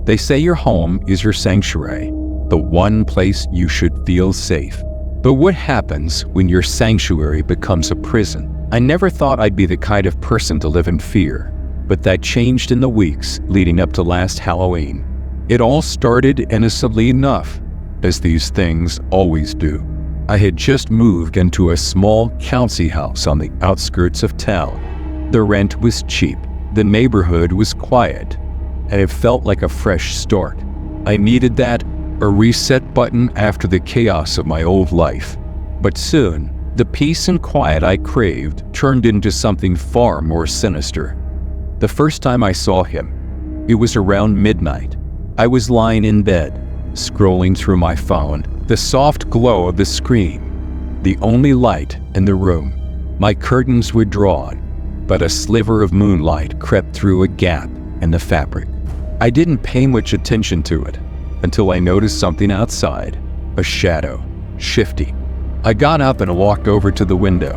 They say your home is your sanctuary, the one place you should feel safe. But what happens when your sanctuary becomes a prison? I never thought I'd be the kind of person to live in fear, but that changed in the weeks leading up to last Halloween. It all started innocently enough, as these things always do. I had just moved into a small council house on the outskirts of town. The rent was cheap, the neighborhood was quiet, and it felt like a fresh start. I needed that, a reset button after the chaos of my old life. But soon, the peace and quiet I craved turned into something far more sinister. The first time I saw him, it was around midnight. I was lying in bed, scrolling through my phone, the soft glow of the screen, the only light in the room. My curtains were drawn, but a sliver of moonlight crept through a gap in the fabric. I didn't pay much attention to it until I noticed something outside, a shadow, shifting. I got up and walked over to the window,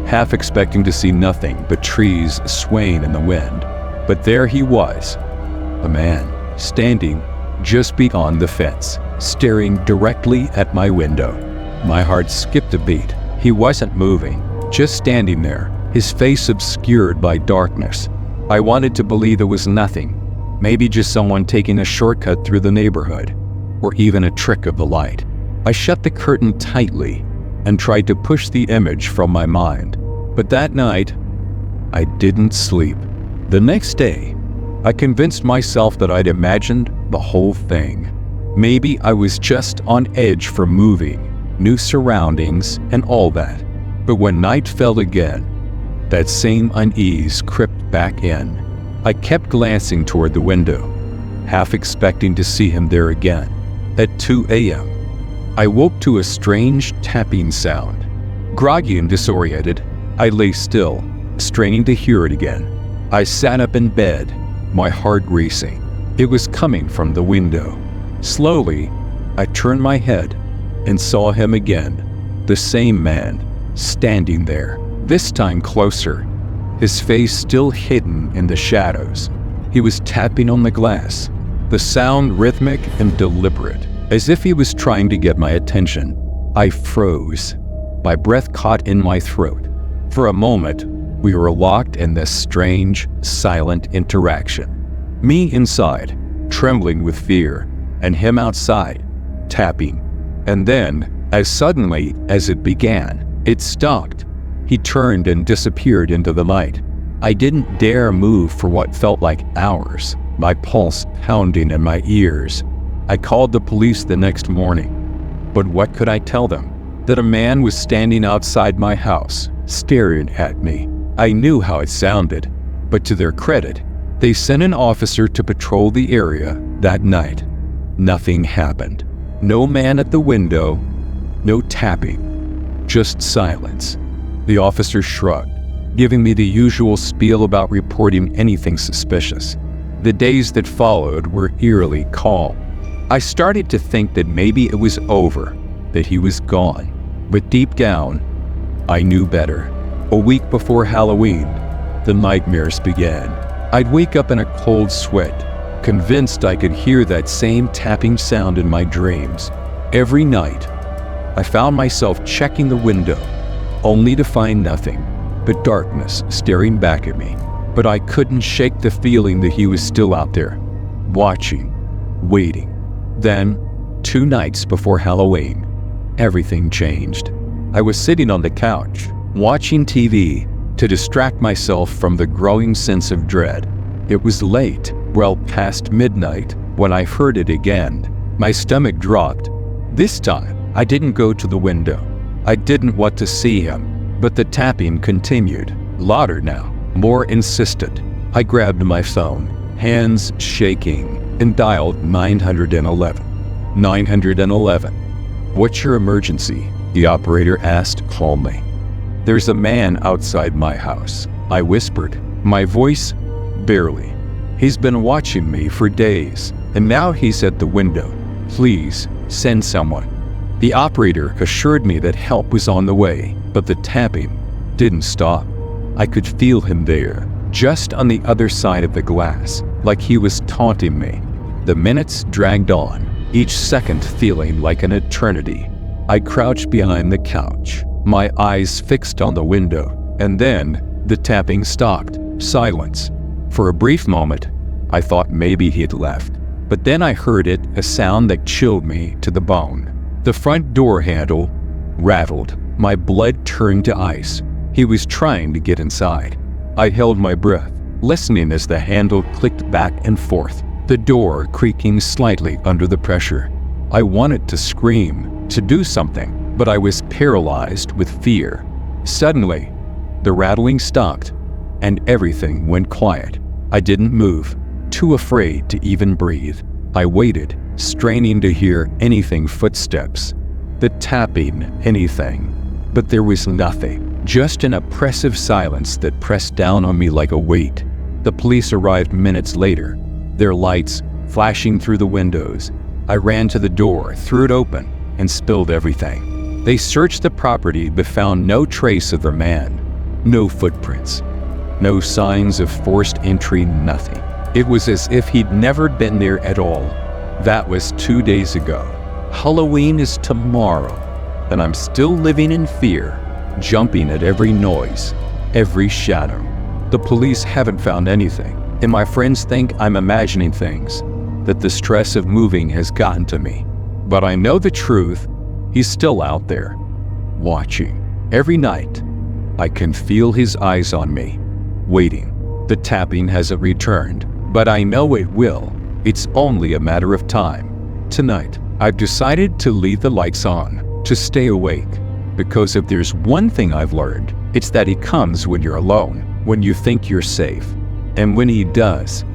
half expecting to see nothing but trees swaying in the wind. But there he was, a man, standing just beyond the fence, staring directly at my window. My heart skipped a beat. He wasn't moving, just standing there, his face obscured by darkness. I wanted to believe it was nothing, maybe just someone taking a shortcut through the neighborhood, or even a trick of the light. I shut the curtain tightly and tried to push the image from my mind. But that night, I didn't sleep. The next day, I convinced myself that I'd imagined the whole thing. Maybe I was just on edge from moving, new surroundings, and all that. But when night fell again, that same unease crept back in. I kept glancing toward the window, half expecting to see him there again. At 2 a.m., I woke to a strange tapping sound. Groggy and disoriented, I lay still, straining to hear it again. I sat up in bed, my heart racing. It was coming from the window. Slowly, I turned my head and saw him again, the same man, standing there, this time closer, his face still hidden in the shadows. He was tapping on the glass, the sound rhythmic and deliberate, as if he was trying to get my attention. I froze, my breath caught in my throat. For a moment, we were locked in this strange, silent interaction. Me inside, trembling with fear, and him outside, tapping. And then, as suddenly as it began, it stopped. He turned and disappeared into the night. I didn't dare move for what felt like hours, my pulse pounding in my ears. I called the police the next morning. But what could I tell them? That a man was standing outside my house, staring at me. I knew how it sounded, but to their credit, they sent an officer to patrol the area that night. Nothing happened. No man at the window, no tapping, just silence. The officer shrugged, giving me the usual spiel about reporting anything suspicious. The days that followed were eerily calm. I started to think that maybe it was over, that he was gone. But deep down, I knew better. A week before Halloween, the nightmares began. I'd wake up in a cold sweat, convinced I could hear that same tapping sound in my dreams. Every night, I found myself checking the window, only to find nothing but darkness staring back at me. But I couldn't shake the feeling that he was still out there, watching, waiting. Then, 2 nights before Halloween, everything changed. I was sitting on the couch, watching TV to distract myself from the growing sense of dread. It was late, well past midnight, when I heard it again. My stomach dropped. This time, I didn't go to the window. I didn't want to see him, but the tapping continued, louder now, more insistent. I grabbed my phone, hands shaking, and dialed 911. 911. "What's your emergency?" the operator asked calmly. "There's a man outside my house," I whispered, my voice barely. "He's been watching me for days, and now he's at the window. Please, send someone." The operator assured me that help was on the way, but the tapping didn't stop. I could feel him there, just on the other side of the glass, like he was taunting me. The minutes dragged on, each second feeling like an eternity. I crouched behind the couch, my eyes fixed on the window, and then the tapping stopped. Silence. For a brief moment, I thought maybe he'd left. But then I heard it, a sound that chilled me to the bone. The front door handle rattled. My blood turned to ice. He was trying to get inside. I held my breath, listening as the handle clicked back and forth, the door creaking slightly under the pressure. I wanted to scream, to do something, but I was paralyzed with fear. Suddenly, the rattling stopped, and everything went quiet. I didn't move, too afraid to even breathe. I waited, straining to hear anything, footsteps, the tapping, anything. But there was nothing, just an oppressive silence that pressed down on me like a weight. The police arrived minutes later, their lights flashing through the windows. I ran to the door, threw it open, and spilled everything. They searched the property but found no trace of the man. No footprints. No signs of forced entry, nothing. It was as if he'd never been there at all. That was 2 days ago. Halloween is tomorrow, and I'm still living in fear, jumping at every noise, every shadow. The police haven't found anything, and my friends think I'm imagining things, that the stress of moving has gotten to me. But I know the truth. He's still out there, watching. Every night, I can feel his eyes on me, waiting. The tapping hasn't returned, but I know it will. It's only a matter of time. Tonight, I've decided to leave the lights on, to stay awake, because if there's one thing I've learned, it's that he comes when you're alone, when you think you're safe. And when he does,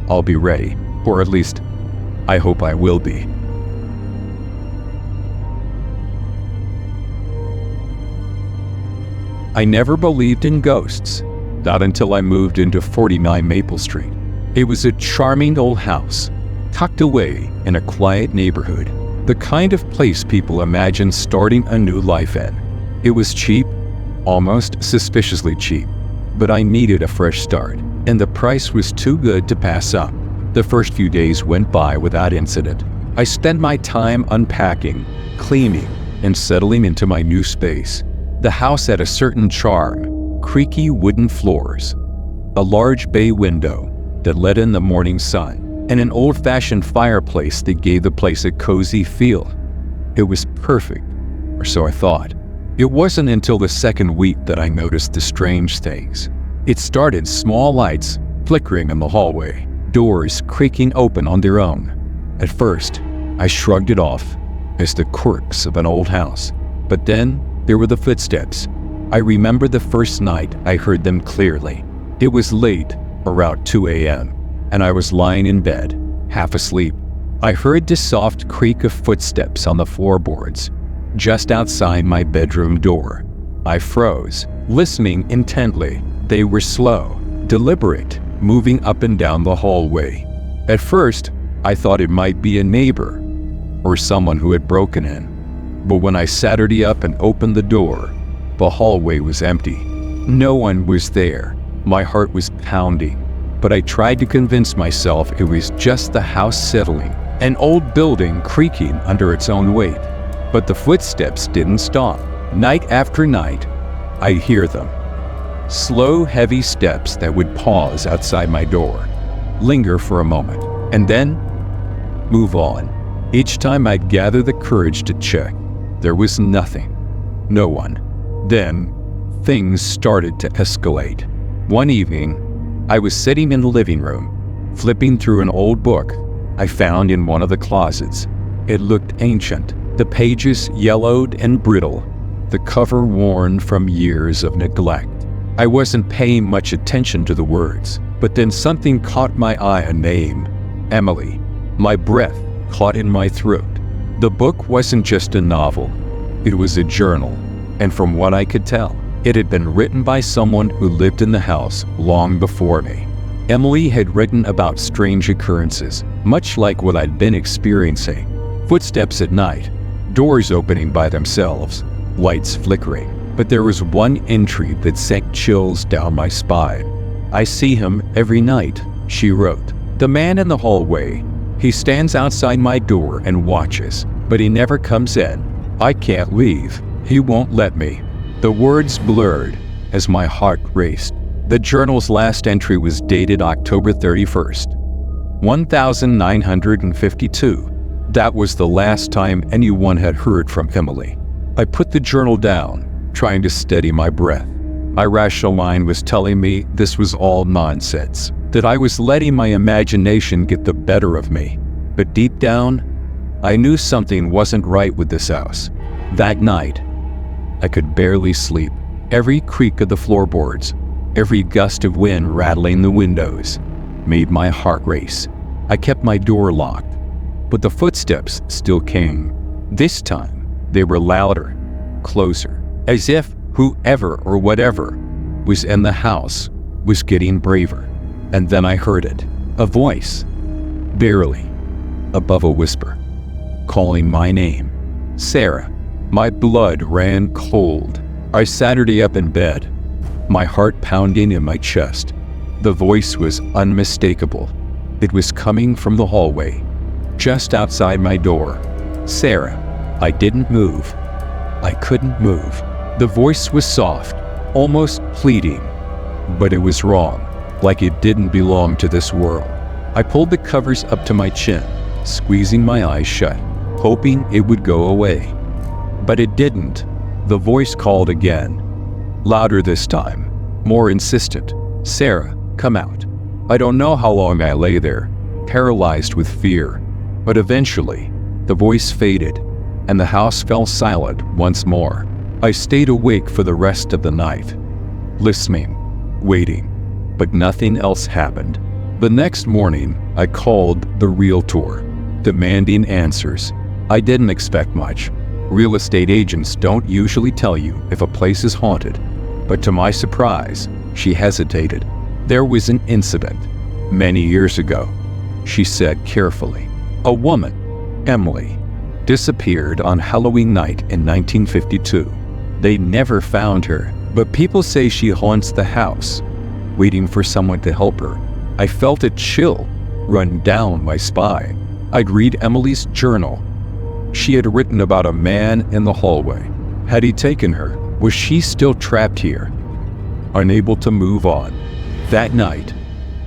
I'll be ready, or at least, I hope I will be. I never believed in ghosts, not until I moved into 49 Maple Street. It was a charming old house, tucked away in a quiet neighborhood, the kind of place people imagine starting a new life in. It was cheap, almost suspiciously cheap, but I needed a fresh start, and the price was too good to pass up. The first few days went by without incident. I spent my time unpacking, cleaning, and settling into my new space. The house had a certain charm, creaky wooden floors, a large bay window that let in the morning sun, and an old-fashioned fireplace that gave the place a cozy feel. It was perfect, or so I thought. It wasn't until the second week that I noticed the strange things. It started small lights flickering in the hallway, doors creaking open on their own. At first, I shrugged it off as the quirks of an old house, but then there were the footsteps. I remember the first night I heard them clearly. It was late, around 2 a.m., and I was lying in bed, half asleep. I heard the soft creak of footsteps on the floorboards, just outside my bedroom door. I froze, listening intently. They were slow, deliberate, moving up and down the hallway. At first, I thought it might be a neighbor or someone who had broken in. But when I sat up and opened the door, the hallway was empty. No one was there. My heart was pounding, but I tried to convince myself it was just the house settling, an old building creaking under its own weight. But the footsteps didn't stop. Night after night, I'd hear them. Slow, heavy steps that would pause outside my door, linger for a moment, and then move on. Each time I'd gather the courage to check. There was nothing. No one. Then, things started to escalate. One evening, I was sitting in the living room, flipping through an old book I found in one of the closets. It looked ancient, the pages yellowed and brittle, the cover worn from years of neglect. I wasn't paying much attention to the words, but then something caught my eye, a name, Emily. My breath caught in my throat. The book wasn't just a novel, it was a journal, and from what I could tell, it had been written by someone who lived in the house long before me. Emily had written about strange occurrences, much like what I'd been experiencing. Footsteps at night, doors opening by themselves, lights flickering. But there was one entry that sent chills down my spine. "I see him every night," she wrote. "The man in the hallway, He stands outside my door and watches, but he never comes in. I can't leave. He won't let me. The words blurred as my heart raced. The journal's last entry was dated October 31st, 1952. That was the last time anyone had heard from Emily. I put the journal down, trying to steady my breath. My rational mind was telling me this was all nonsense, that I was letting my imagination get the better of me. But deep down, I knew something wasn't right with this house. That night, I could barely sleep. Every creak of the floorboards, every gust of wind rattling the windows, made my heart race. I kept my door locked, but the footsteps still came. This time, they were louder, closer, as if whoever or whatever was in the house was getting braver. And then I heard it, a voice, barely above a whisper, calling my name. Sarah. My blood ran cold. I sat up in bed, my heart pounding in my chest. The voice was unmistakable. It was coming from the hallway, just outside my door. Sarah. I didn't move. I couldn't move. The voice was soft, almost pleading, but it was wrong, like it didn't belong to this world. I pulled the covers up to my chin, squeezing my eyes shut, hoping it would go away. But it didn't. The voice called again, louder this time, more insistent. Sarah, come out. I don't know how long I lay there, paralyzed with fear, but eventually, the voice faded, and the house fell silent once more. I stayed awake for the rest of the night, listening, waiting, but nothing else happened. The next morning, I called the realtor, demanding answers. I didn't expect much. Real estate agents don't usually tell you if a place is haunted, but to my surprise, she hesitated. There was an incident many years ago, she said carefully. A woman, Emily, disappeared on Halloween night in 1952. They never found her, but people say she haunts the house, waiting for someone to help her. I felt a chill run down my spine. I'd read Emily's journal. She had written about a man in the hallway. Had he taken her? Was she still trapped here, unable to move on? That night,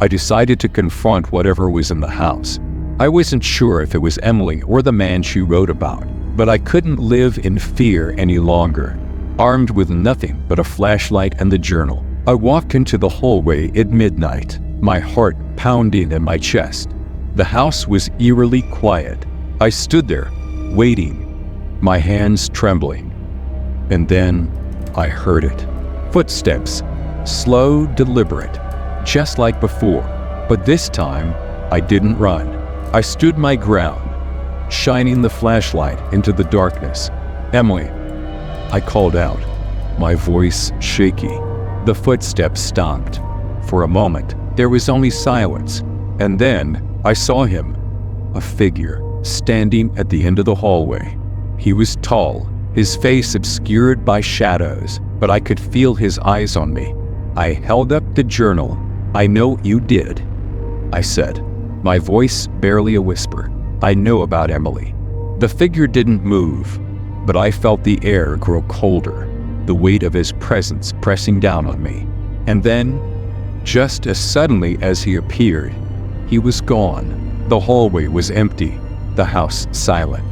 I decided to confront whatever was in the house. I wasn't sure if it was Emily or the man she wrote about, but I couldn't live in fear any longer. Armed with nothing but a flashlight and the journal, I walked into the hallway at midnight, my heart pounding in my chest. The house was eerily quiet. I stood there, waiting, my hands trembling. And then I heard it. Footsteps, slow, deliberate, just like before. But this time, I didn't run. I stood my ground, shining the flashlight into the darkness. Emily, I called out, my voice shaky. The footsteps stopped. For a moment, there was only silence. And then I saw him, a figure, standing at the end of the hallway. He was tall, his face obscured by shadows, but I could feel his eyes on me. I held up the journal. I know you did, I said, my voice barely a whisper. I know about Emily. The figure didn't move, but I felt the air grow colder, the weight of his presence pressing down on me. And then, just as suddenly as he appeared, he was gone. The hallway was empty, the house silent.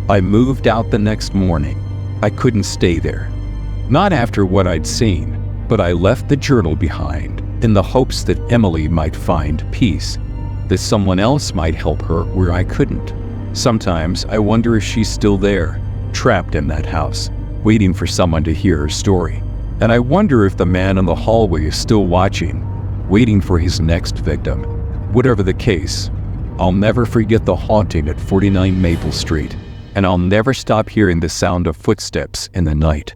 I moved out the next morning. I couldn't stay there. Not after what I'd seen, but I left the journal behind in the hopes that Emily might find peace, that someone else might help her where I couldn't. Sometimes I wonder if she's still there, trapped in that house, waiting for someone to hear her story. And I wonder if the man in the hallway is still watching, waiting for his next victim. Whatever the case, I'll never forget the haunting at 49 Maple Street, and I'll never stop hearing the sound of footsteps in the night.